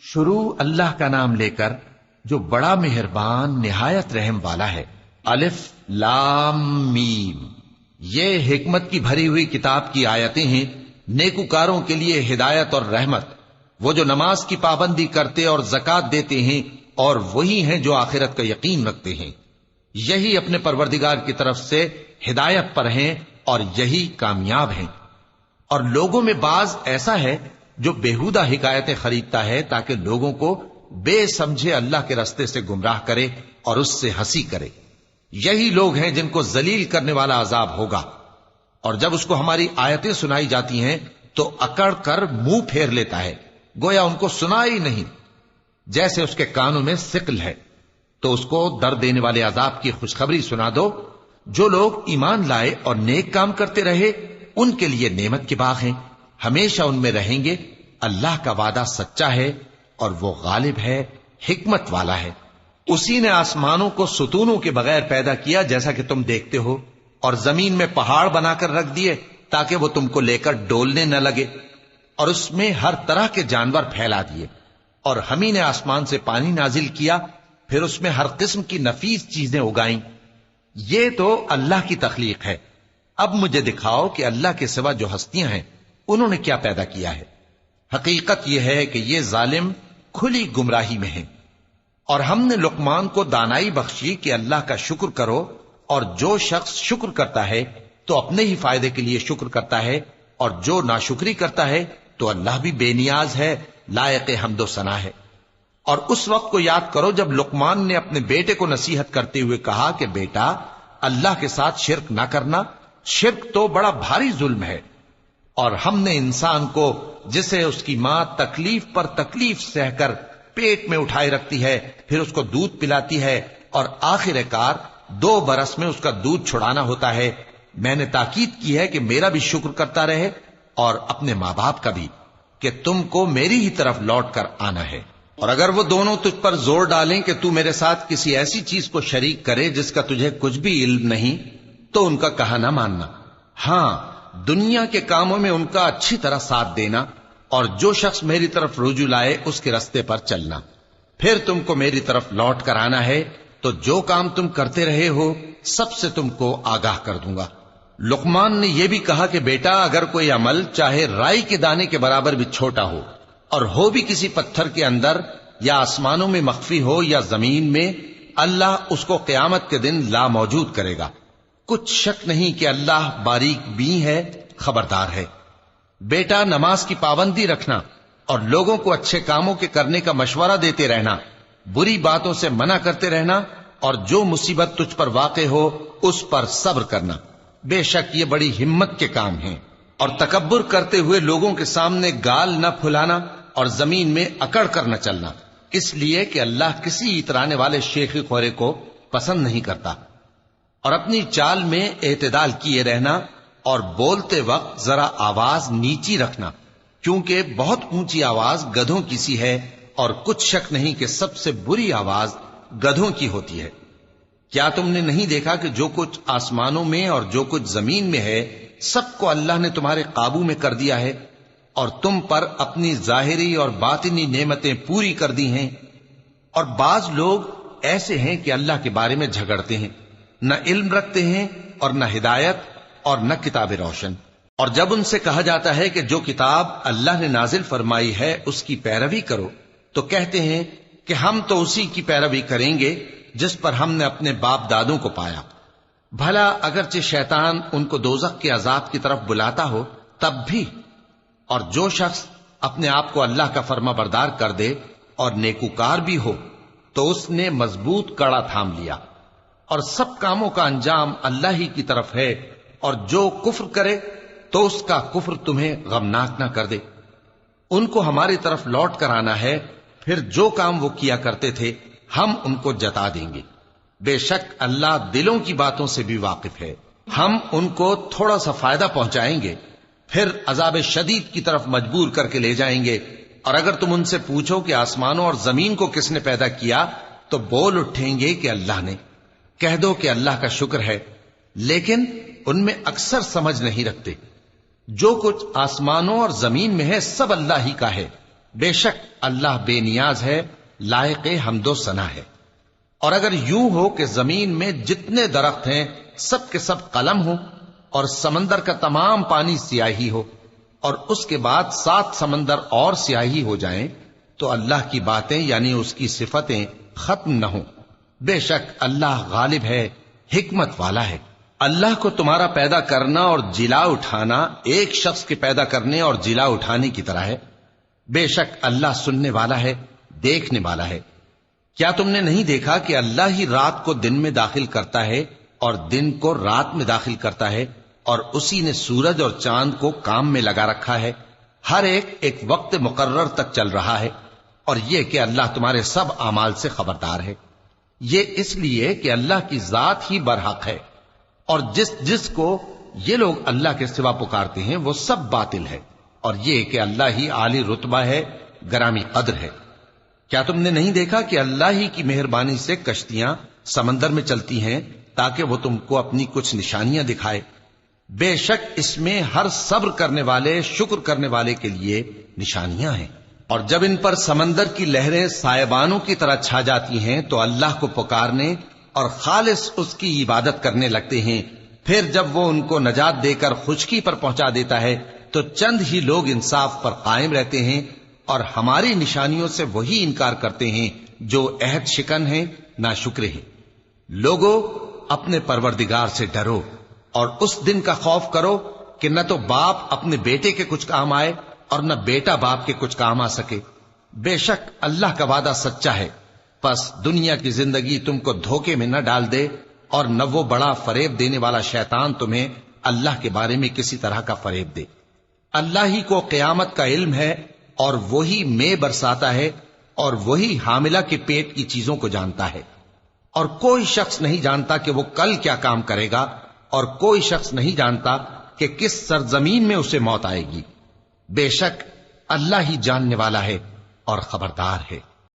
شروع اللہ کا نام لے کر جو بڑا مہربان نہایت رحم والا ہے۔ الف لام میم، یہ حکمت کی بھری ہوئی کتاب کی آیتیں ہیں، نیکوکاروں کے لیے ہدایت اور رحمت، وہ جو نماز کی پابندی کرتے اور زکوٰۃ دیتے ہیں، اور وہی ہیں جو آخرت کا یقین رکھتے ہیں، یہی اپنے پروردگار کی طرف سے ہدایت پر ہیں اور یہی کامیاب ہیں۔ اور لوگوں میں بعض ایسا ہے جو بیہودہ حکایتیں خریدتا ہے تاکہ لوگوں کو بے سمجھے اللہ کے رستے سے گمراہ کرے اور اس سے ہنسی کرے، یہی لوگ ہیں جن کو ذلیل کرنے والا عذاب ہوگا۔ اور جب اس کو ہماری آیتیں سنائی جاتی ہیں تو اکڑ کر منہ پھیر لیتا ہے، گویا ان کو سنا ہی نہیں، جیسے اس کے کانوں میں ثقل ہے۔ تو اس کو درد دینے والے عذاب کی خوشخبری سنا دو۔ جو لوگ ایمان لائے اور نیک کام کرتے رہے ان کے لیے نعمت کے باغ ہیں، ہمیشہ ان میں رہیں گے۔ اللہ کا وعدہ سچا ہے اور وہ غالب ہے، حکمت والا ہے۔ اسی نے آسمانوں کو ستونوں کے بغیر پیدا کیا جیسا کہ تم دیکھتے ہو، اور زمین میں پہاڑ بنا کر رکھ دیے تاکہ وہ تم کو لے کر ڈولنے نہ لگے، اور اس میں ہر طرح کے جانور پھیلا دیے۔ اور ہم ہی نے آسمان سے پانی نازل کیا، پھر اس میں ہر قسم کی نفیس چیزیں اگائیں۔ یہ تو اللہ کی تخلیق ہے۔ اب مجھے دکھاؤ کہ اللہ کے سوا جو ہستیاں ہیں انہوں نے کیا پیدا کیا ہے۔ حقیقت یہ ہے کہ یہ ظالم کھلی گمراہی میں ہیں۔ اور ہم نے لقمان کو دانائی بخشی کہ اللہ کا شکر کرو، اور جو شخص شکر کرتا ہے تو اپنے ہی فائدے کے لیے شکر کرتا ہے، اور جو ناشکری کرتا ہے تو اللہ بھی بے نیاز ہے، لائق حمد و ثنا ہے۔ اور اس وقت کو یاد کرو جب لقمان نے اپنے بیٹے کو نصیحت کرتے ہوئے کہا کہ بیٹا، اللہ کے ساتھ شرک نہ کرنا، شرک تو بڑا بھاری ظلم ہے۔ اور ہم نے انسان کو، جسے اس کی ماں تکلیف پر تکلیف سہ کر پیٹ میں اٹھائے رکھتی ہے، پھر اس کو دودھ پلاتی ہے، اور آخر کار 2 برس میں اس کا دودھ چھڑانا ہوتا ہے، میں نے تاکید کی ہے کہ میرا بھی شکر کرتا رہے اور اپنے ماں باپ کا بھی، کہ تم کو میری ہی طرف لوٹ کر آنا ہے۔ اور اگر وہ دونوں تجھ پر زور ڈالیں کہ تو میرے ساتھ کسی ایسی چیز کو شریک کرے جس کا تجھے کچھ بھی علم نہیں، تو ان کا کہا نہ ماننا۔ ہاں، دنیا کے کاموں میں ان کا اچھی طرح ساتھ دینا، اور جو شخص میری طرف رجوع لائے اس کے رستے پر چلنا۔ پھر تم کو میری طرف لوٹ کر آنا ہے، تو جو کام تم کرتے رہے ہو سب سے تم کو آگاہ کر دوں گا۔ لقمان نے یہ بھی کہا کہ بیٹا، اگر کوئی عمل چاہے رائی کے دانے کے برابر بھی چھوٹا ہو، اور ہو بھی کسی پتھر کے اندر، یا آسمانوں میں مخفی ہو یا زمین میں، اللہ اس کو قیامت کے دن لا موجود کرے گا۔ کچھ شک نہیں کہ اللہ باریک بین ہے، خبردار ہے۔ بیٹا، نماز کی پابندی رکھنا اور لوگوں کو اچھے کاموں کے کرنے کا مشورہ دیتے رہنا، بری باتوں سے منع کرتے رہنا، اور جو مصیبت تجھ پر واقع ہو اس پر صبر کرنا، بے شک یہ بڑی ہمت کے کام ہیں۔ اور تکبر کرتے ہوئے لوگوں کے سامنے گال نہ پھلانا اور زمین میں اکڑ کر نہ چلنا، اس لیے کہ اللہ کسی اترانے والے شیخی خورے کو پسند نہیں کرتا۔ اور اپنی چال میں اعتدال کیے رہنا، اور بولتے وقت ذرا آواز نیچی رکھنا، کیونکہ بہت اونچی آواز گدھوں کی سی ہے، اور کچھ شک نہیں کہ سب سے بری آواز گدھوں کی ہوتی ہے۔ کیا تم نے نہیں دیکھا کہ جو کچھ آسمانوں میں اور جو کچھ زمین میں ہے سب کو اللہ نے تمہارے قابو میں کر دیا ہے، اور تم پر اپنی ظاہری اور باطنی نعمتیں پوری کر دی ہیں۔ اور بعض لوگ ایسے ہیں کہ اللہ کے بارے میں جھگڑتے ہیں، نہ علم رکھتے ہیں اور نہ ہدایت اور نہ کتاب روشن۔ اور جب ان سے کہا جاتا ہے کہ جو کتاب اللہ نے نازل فرمائی ہے اس کی پیروی کرو، تو کہتے ہیں کہ ہم تو اسی کی پیروی کریں گے جس پر ہم نے اپنے باپ دادوں کو پایا۔ بھلا اگرچہ شیطان ان کو دوزخ کے عذاب کی طرف بلاتا ہو تب بھی۔ اور جو شخص اپنے آپ کو اللہ کا فرما بردار کر دے اور نیکوکار بھی ہو تو اس نے مضبوط کڑا تھام لیا، اور سب کاموں کا انجام اللہ ہی کی طرف ہے۔ اور جو کفر کرے تو اس کا کفر تمہیں غمناک نہ کر دے۔ ان کو ہماری طرف لوٹ کر آنا ہے، پھر جو کام وہ کیا کرتے تھے ہم ان کو جتا دیں گے۔ بے شک اللہ دلوں کی باتوں سے بھی واقف ہے۔ ہم ان کو تھوڑا سا فائدہ پہنچائیں گے، پھر عذاب شدید کی طرف مجبور کر کے لے جائیں گے۔ اور اگر تم ان سے پوچھو کہ آسمانوں اور زمین کو کس نے پیدا کیا، تو بول اٹھیں گے کہ اللہ نے۔ کہہ دو کہ اللہ کا شکر ہے، لیکن ان میں اکثر سمجھ نہیں رکھتے۔ جو کچھ آسمانوں اور زمین میں ہے سب اللہ ہی کا ہے، بے شک اللہ بے نیاز ہے، لائق حمد و ثنا ہے۔ اور اگر یوں ہو کہ زمین میں جتنے درخت ہیں سب کے سب قلم ہوں، اور سمندر کا تمام پانی سیاہی ہو، اور اس کے بعد 7 سمندر اور سیاہی ہو جائیں، تو اللہ کی باتیں یعنی اس کی صفتیں ختم نہ ہوں۔ بے شک اللہ غالب ہے، حکمت والا ہے۔ اللہ کو تمہارا پیدا کرنا اور جلا اٹھانا ایک شخص کے پیدا کرنے اور جلا اٹھانے کی طرح ہے۔ بے شک اللہ سننے والا ہے، دیکھنے والا ہے۔ کیا تم نے نہیں دیکھا کہ اللہ ہی رات کو دن میں داخل کرتا ہے اور دن کو رات میں داخل کرتا ہے، اور اسی نے سورج اور چاند کو کام میں لگا رکھا ہے، ہر ایک وقت مقرر تک چل رہا ہے، اور یہ کہ اللہ تمہارے سب اعمال سے خبردار ہے۔ یہ اس لیے کہ اللہ کی ذات ہی برحق ہے، اور جس کو یہ لوگ اللہ کے سوا پکارتے ہیں وہ سب باطل ہے، اور یہ کہ اللہ ہی عالی رتبہ ہے، گرامی قدر ہے۔ کیا تم نے نہیں دیکھا کہ اللہ ہی کی مہربانی سے کشتیاں سمندر میں چلتی ہیں تاکہ وہ تم کو اپنی کچھ نشانیاں دکھائے؟ بے شک اس میں ہر صبر کرنے والے، شکر کرنے والے کے لیے نشانیاں ہیں۔ اور جب ان پر سمندر کی لہریں سائبانوں کی طرح چھا جاتی ہیں تو اللہ کو پکارنے اور خالص اس کی عبادت کرنے لگتے ہیں، پھر جب وہ ان کو نجات دے کر خشکی پر پہنچا دیتا ہے تو چند ہی لوگ انصاف پر قائم رہتے ہیں، اور ہماری نشانیوں سے وہی انکار کرتے ہیں جو عہد شکن ہیں، ناشکرے ہیں۔ لوگو اپنے پروردگار سے ڈرو اور اس دن کا خوف کرو کہ نہ تو باپ اپنے بیٹے کے کچھ کام آئے اور نہ بیٹا باپ کے کچھ کام آ سکے۔ بے شک اللہ کا وعدہ سچا ہے، پس دنیا کی زندگی تم کو دھوکے میں نہ ڈال دے، اور نہ وہ بڑا فریب دینے والا شیطان تمہیں اللہ کے بارے میں کسی طرح کا فریب دے۔ اللہ ہی کو قیامت کا علم ہے، اور وہی میں برساتا ہے، اور وہی حاملہ کے پیٹ کی چیزوں کو جانتا ہے، اور کوئی شخص نہیں جانتا کہ وہ کل کیا کام کرے گا، اور کوئی شخص نہیں جانتا کہ کس سرزمین میں اسے موت آئے گی۔ بے شک اللہ ہی جاننے والا ہے اور خبردار ہے۔